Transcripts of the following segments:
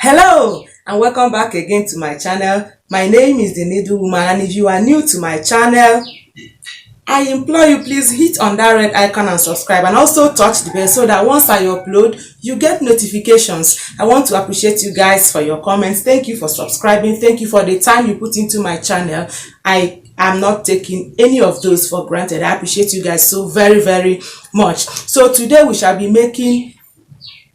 Hello and welcome back again to my channel. My name is the Needle Woman, and if you are new to my channel, I implore you, please hit on that red icon and subscribe, and also touch the bell so that once I upload you get notifications. I want to appreciate you guys for your comments. Thank you for subscribing. Thank you for the time you put into my channel. I am not taking any of those for granted. I appreciate you guys so very much. So today we shall be making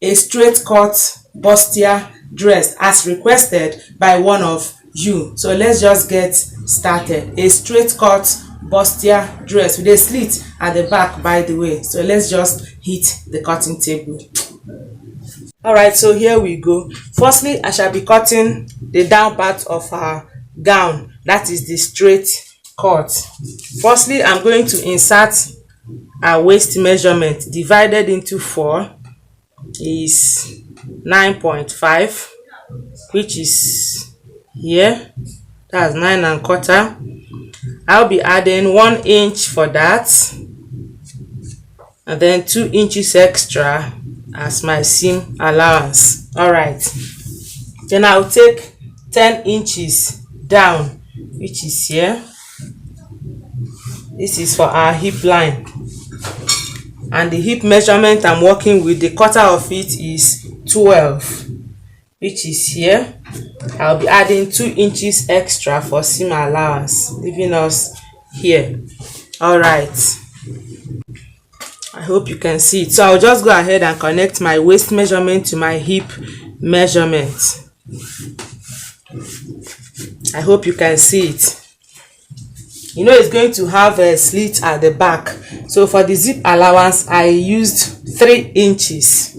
a straight cut bustier dress as requested by one of you. So let's just get started. A straight cut bustier dress with a slit at the back, by the way. So let's just hit the cutting table. All right, so here we go. Firstly, I shall be cutting the down part of our gown, that is the straight cut. Firstly, I'm going to insert our waist measurement divided into 4 is 9.5, which is here. That's 9 1/4. I'll be adding 1 inch for that, and then 2 inches extra as my seam allowance. All right, then I'll take 10 inches down, which is here. This is for our hip line, and the hip measurement I'm working with, the quarter of it is 12, which is here. I'll be adding 2 inches extra for seam allowance, leaving us here. All right, I hope you can see it. So I'll just go ahead and connect my waist measurement to my hip measurement. I hope you can see it. You know it's going to have a slit at the back, so for the zip allowance I used 3 inches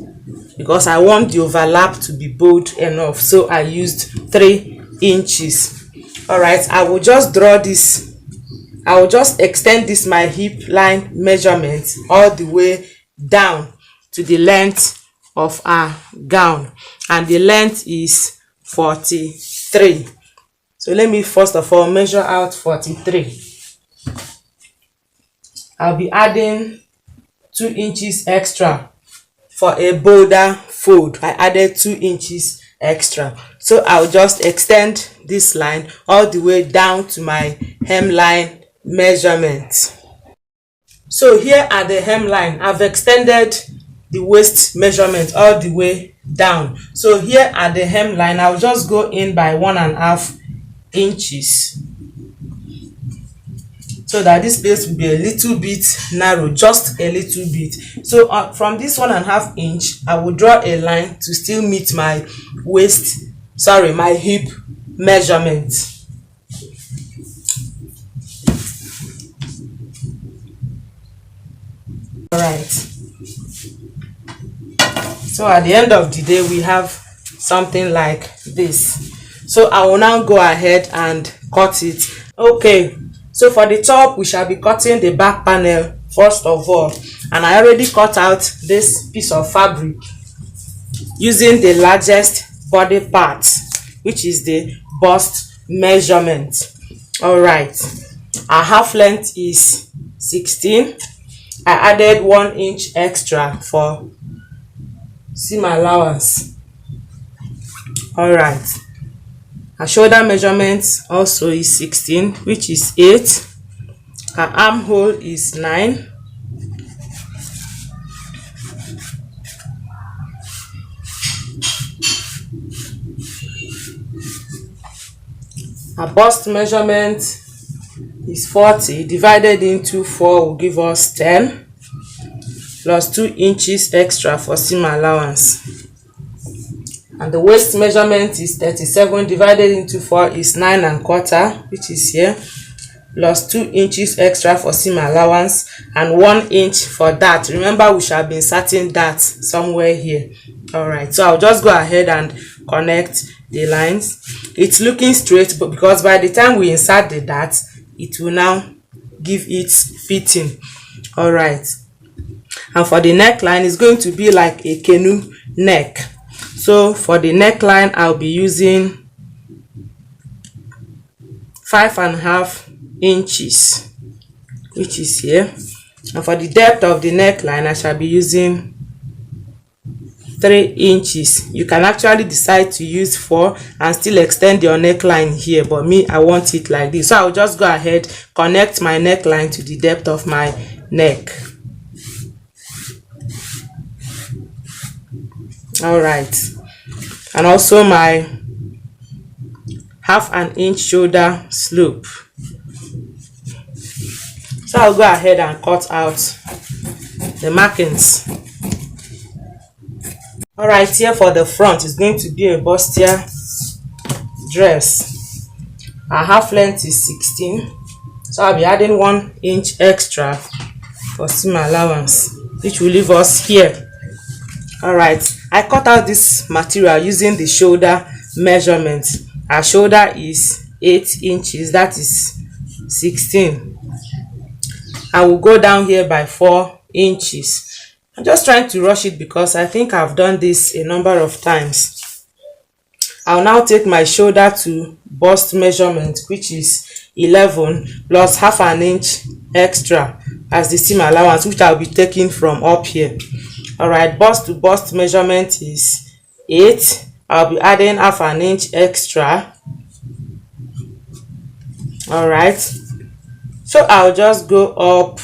because I want the overlap to be bold enough, so I used 3 inches. All right, I will just draw this. I will just extend this my hip line measurement all the way down to the length of our gown, and the length is 43. So let me first of all measure out 43. I'll be adding 2 inches extra for a bolder fold. I added 2 inches extra, so I'll just extend this line all the way down to my hemline measurement. So here at the hemline, I've extended the waist measurement all the way down. So here at the hemline, I'll just go in by 1.5 inches, so that this place will be a little bit narrow, just a little bit. So from this 1.5 inch, I will draw a line to still meet my my hip measurement. All right, so at the end of the day we have something like this. So I will now go ahead and cut it. Okay, so for the top we shall be cutting the back panel first of all, and I already cut out this piece of fabric using the largest body part, which is the bust measurement. All right, our half length is 16. I added 1 inch extra for seam allowance. All right, our shoulder measurement also is 16, which is 8. Our armhole is 9. Our bust measurement is 40. Divided into 4 will give us 10, plus 2 inches extra for seam allowance. And the waist measurement is 37. Divided into 4 is 9 1/4, which is here, plus 2 inches extra for seam allowance and 1 inch for that. Remember, we shall be inserting that somewhere here. All right, so I'll just go ahead and connect the lines. It's looking straight, but because by the time we insert the dart, it will now give its fitting. All right, and for the neckline, it's going to be like a canoe neck. So for the neckline, I'll be using 5.5 inches, which is here. And for the depth of the neckline, I shall be using 3 inches. You can actually decide to use 4 and still extend your neckline here, but me, I want it like this. So I'll just go ahead, connect my neckline to the depth of my neck. All right, and also my 1/2 inch shoulder slope. So I'll go ahead and cut out the markings. All right, here for the front is going to be a bustier dress. Our half length is 16, so I'll be adding 1 inch extra for seam allowance, which will leave us here. All right, I cut out this material using the shoulder measurement. Our shoulder is 8 inches, that is 16. I will go down here by 4 inches. I'm just trying to rush it because I think I've done this a number of times. I'll now take my shoulder to bust measurement, which is 11 plus 1/2 inch extra as the seam allowance, which I'll be taking from up here. All right, bust to bust measurement is 8. I'll be adding 1/2 inch extra. All right, so I'll just go up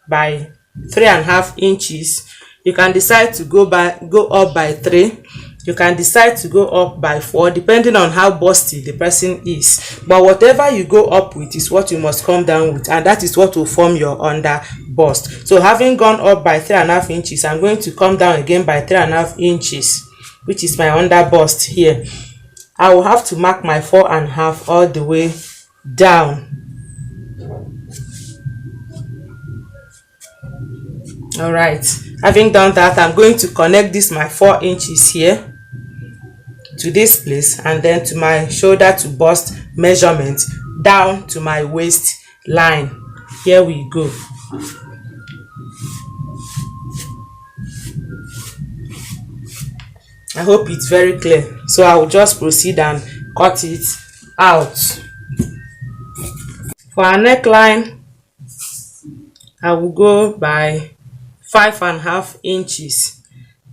by 3.5 inches. You can decide to go up by 3. You can decide to go up by 4, depending on how busty the person is. But whatever you go up with is what you must come down with, and that is what will form your under bust. So having gone up by 3.5 inches, I'm going to come down again by 3.5 inches, which is my under bust here. I will have to mark my 4.5 all the way down. All right, having done that, I'm going to connect this my 4 inches here to this place, and then to my shoulder to bust measurement down to my waist line. Here we go. I hope it's very clear. So I will just proceed and cut it out. For our neckline, I will go by 5.5 inches,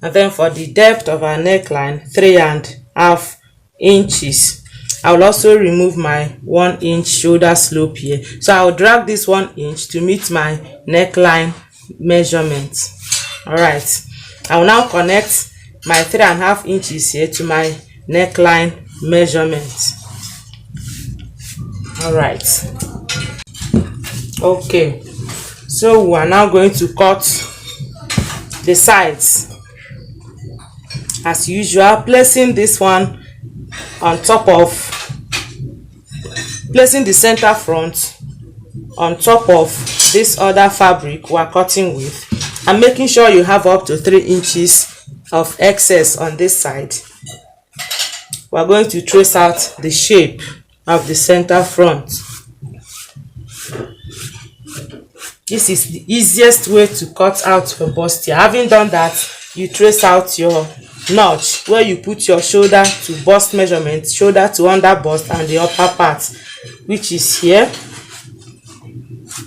and then for the depth of our neckline, 3.5 inches. I will also remove my 1 inch shoulder slope here. So I will drag this 1 inch to meet my neckline measurement. All right, I will now connect my 3.5 inches here to my neckline measurement. All right, okay, so we are now going to cut the sides as usual, placing this one on top of, placing the center front on top of this other fabric we are cutting with, and making sure you have up to 3 inches of excess on this side. We are going to trace out the shape of the center front. This is the easiest way to cut out your bustier. Having done that, you trace out your notch where you put your shoulder to bust measurement, shoulder to under bust, and the upper part, which is here.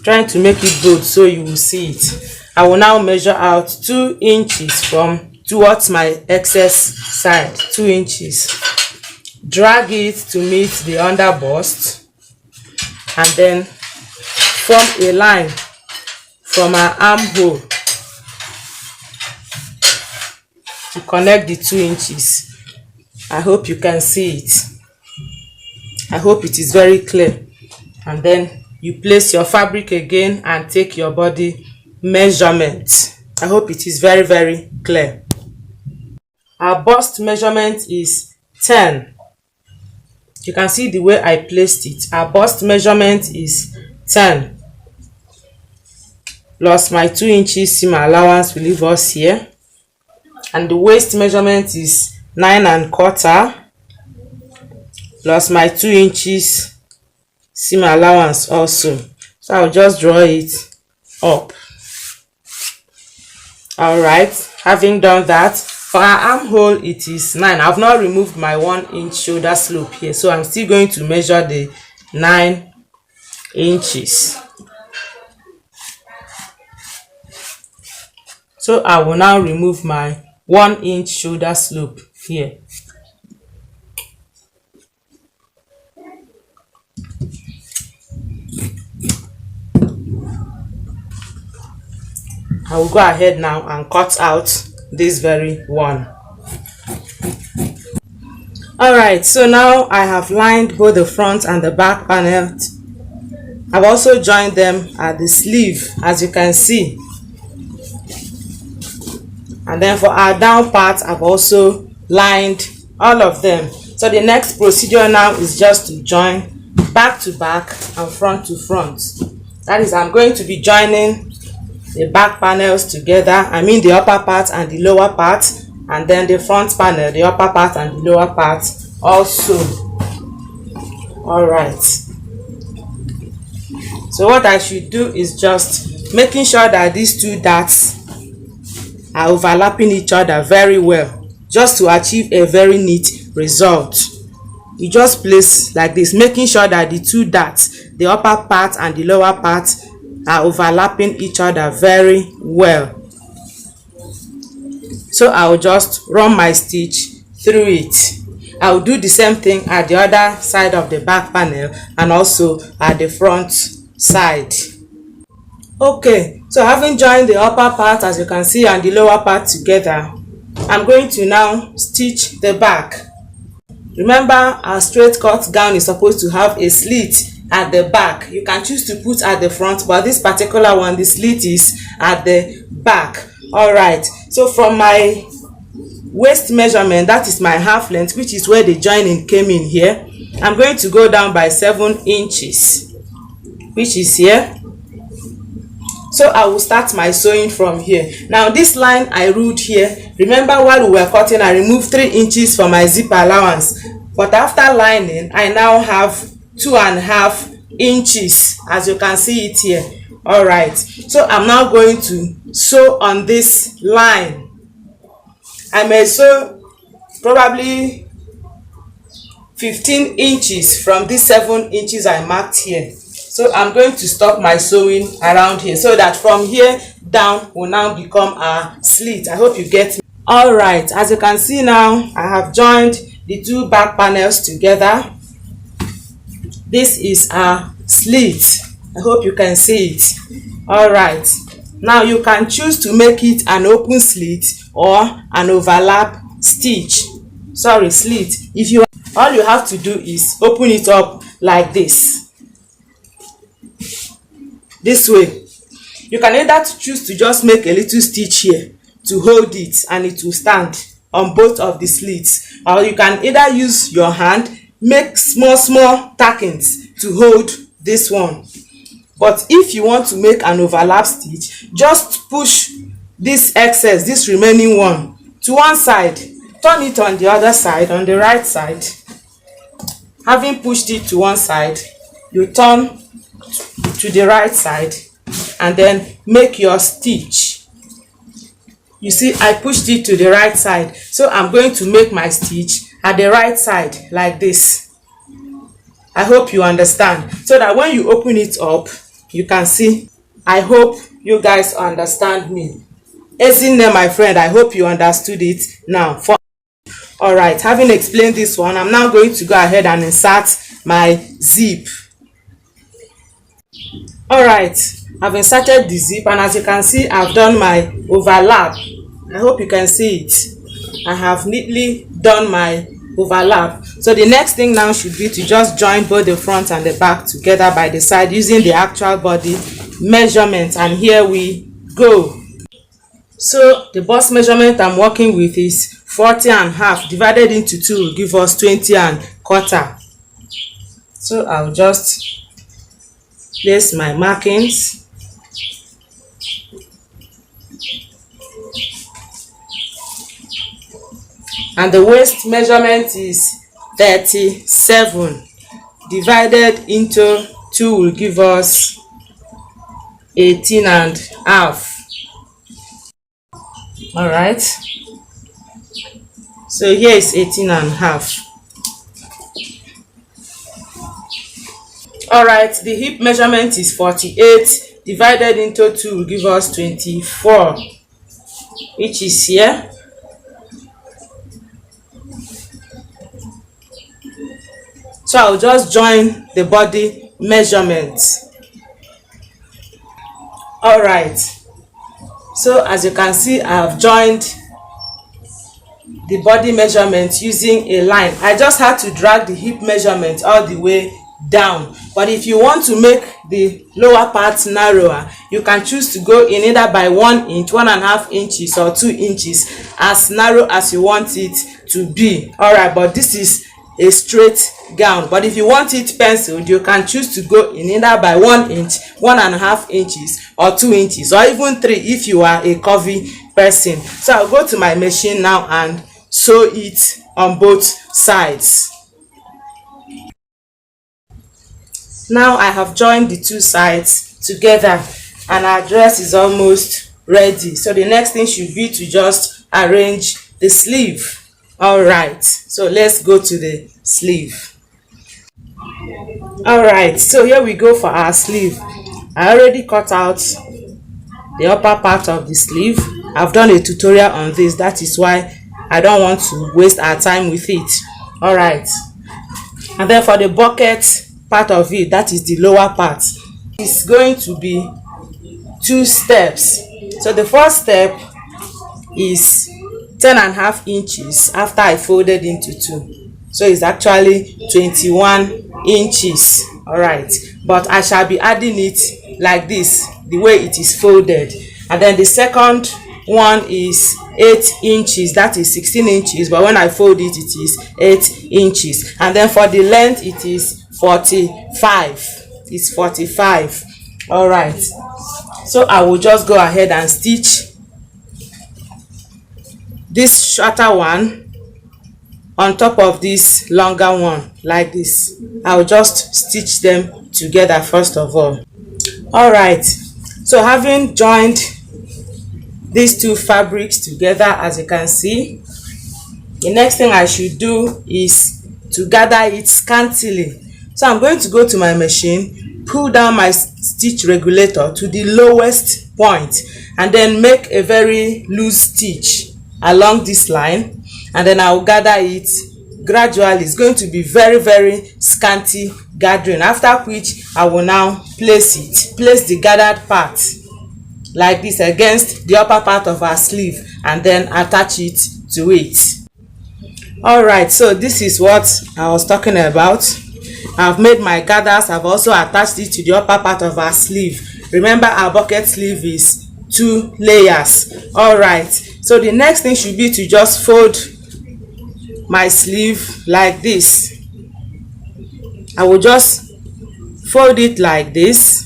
Trying to make it good so you will see it. I will now measure out 2 inches from towards my excess side, 2 inches. Drag it to meet the under bust, and then form a line from our armhole to connect the 2 inches. I hope you can see it. I hope it is very clear. And then you place your fabric again and take your body measurement. I hope it is very, very clear. Our bust measurement is 10. You can see the way I placed it. Our bust measurement is 10. Plus my 2 inches seam allowance will leave us here. And the waist measurement is 9.25. Plus my 2 inches seam allowance also. So I'll just draw it up. Alright, having done that, for our armhole it is 9. I've not removed my 1 inch shoulder slope here, so I'm still going to measure the 9 inches. So I will now remove my 1 inch shoulder slope here. I will go ahead now and cut out this very one. Alright, so now I have lined both the front and the back panel. I've also joined them at the sleeve, as you can see. And then for our down part, I've also lined all of them. So the next procedure now is just to join back to back and front to front. That is, I'm going to be joining the back panels together. I mean the upper part and the lower part, and then the front panel, the upper part and the lower part also. Alright. So what I should do is just making sure that these two darts are overlapping each other very well, just to achieve a very neat result. You just place like this, making sure that the two darts, the upper part and the lower part, are overlapping each other very well. So I will just run my stitch through it. I will do the same thing at the other side of the back panel and also at the front side. Okay, so having joined the upper part, as you can see, and the lower part together, I'm going to now stitch the back. Remember, our straight cut gown is supposed to have a slit at the back. You can choose to put at the front, but this particular one, the slit is at the back. Alright, so from my waist measurement, that is my half length, which is where the joining came in here, I'm going to go down by 7 inches, which is here. So I will start my sewing from here. Now this line I ruled here, remember while we were cutting, I removed 3 inches for my zip allowance, but after lining I now have 2.5 inches, as you can see it here. Alright, so I'm now going to sew on this line. I may sew probably 15 inches from these 7 inches I marked here. So I'm going to stop my sewing around here, so that from here down will now become a slit. I hope you get me. Alright, as you can see now, I have joined the two back panels together. This is a slit. I hope you can see it. Alright, now you can choose to make it an open slit or an overlap stitch. Sorry, slit. If you, all you have to do is open it up like this. This way. You can either choose to just make a little stitch here to hold it and it will stand on both of the slits, or you can either use your hand, make small tackings to hold this one. But if you want to make an overlap stitch, just push this excess, this remaining one, to one side, turn it on the other side, on the right side. Having pushed it to one side, you turn to the right side and then make your stitch. You see, I pushed it to the right side, so I'm going to make my stitch at the right side like this. I hope you understand, so that when you open it up, you can see. I hope you guys understand me. Ezine, my friend, I hope you understood it now. Alright, having explained this one, I'm now going to go ahead and insert my zip. Alright, I've inserted the zip, and as you can see, I've done my overlap. I hope you can see it. I have neatly done my overlap. So the next thing now should be to just join both the front and the back together by the side using the actual body measurement, and here we go. So the bust measurement I'm working with is 40.5 divided into 2 will give us 20.25. So I'll just place my markings. And the waist measurement is 37 divided into 2 will give us 18.5. All right, so here is 18.5. All right, the hip measurement is 48 divided into 2 will give us 24, which is here. So I'll just join the body measurements. All right, so as you can see, I have joined the body measurement using a line. I just had to drag the hip measurement all the way down, but if you want to make the lower part narrower, you can choose to go in either by 1 inch, 1.5 inches or 2 inches, as narrow as you want it to be. All right, but this is a straight gown, but if you want it penciled, you can choose to go in either by 1 inch, 1.5 inches or 2 inches, or even 3 if you are a curvy person. So I'll go to my machine now and sew it on both sides. Now I have joined the two sides together and our dress is almost ready. So the next thing should be to just arrange the sleeve. All right, so let's go to the sleeve. All right, so here we go for our sleeve. I already cut out the upper part of the sleeve. I've done a tutorial on this, that is why I don't want to waste our time with it. All right, and then for the bucket part of it, that is the lower part, it's going to be 2 steps. So the first step is 10.5 inches after I folded into 2, so it's actually 21 inches. All right, but I shall be adding it like this, the way it is folded. And then the second one is 8 inches, that is 16 inches, but when I fold it, it is 8 inches. And then for the length, it is 45. It's 45. All right, so I will just go ahead and stitch this shorter one on top of this longer one like this. I'll just stitch them together first of all. All right, so having joined these two fabrics together, as you can see, the next thing I should do is to gather it scantily. So I'm going to go to my machine, pull down my stitch regulator to the lowest point, and then make a very loose stitch along this line, and then I'll gather it gradually. It's going to be very scanty gathering, after which I will now place the gathered part like this against the upper part of our sleeve and then attach it to it. All right, so this is what I was talking about. I've made my gathers. I've also attached it to the upper part of our sleeve. Remember, our bucket sleeve is 2 layers. All right, so the next thing should be to just fold my sleeve like this. I will just fold it like this,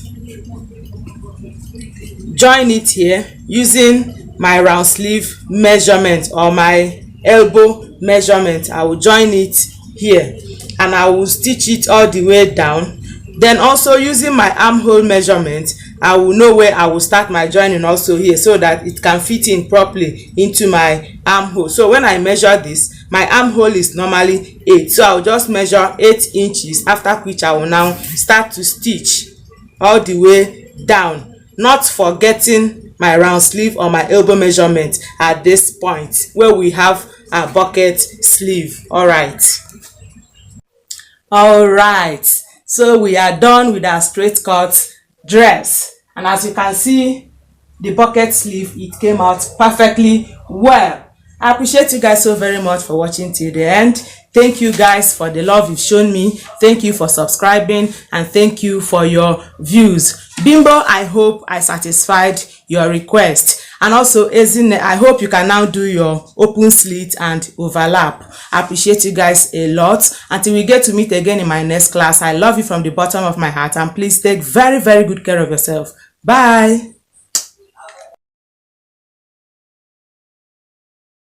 join it here using my round sleeve measurement or my elbow measurement. I will join it here and I will stitch it all the way down. Then also using my armhole measurement, I will know where I will start my joining also here, so that it can fit in properly into my armhole. So when I measure this, my armhole is normally 8, so I will just measure 8 inches, after which I will now start to stitch all the way down, not forgetting my round sleeve or my elbow measurement at this point where we have our bucket sleeve. All right, so we are done with our straight cut dress, and as you can see, the bucket sleeve, it came out perfectly well. I appreciate you guys so very much for watching till the end. Thank you guys for the love you've shown me. Thank you for subscribing, and thank you for your views. Bimbo, I hope I satisfied your request. And also Ezine, I hope you can now do your open slit and overlap. I appreciate you guys a lot. Until we get to meet again in my next class, I love you from the bottom of my heart, and please take very good care of yourself. Bye.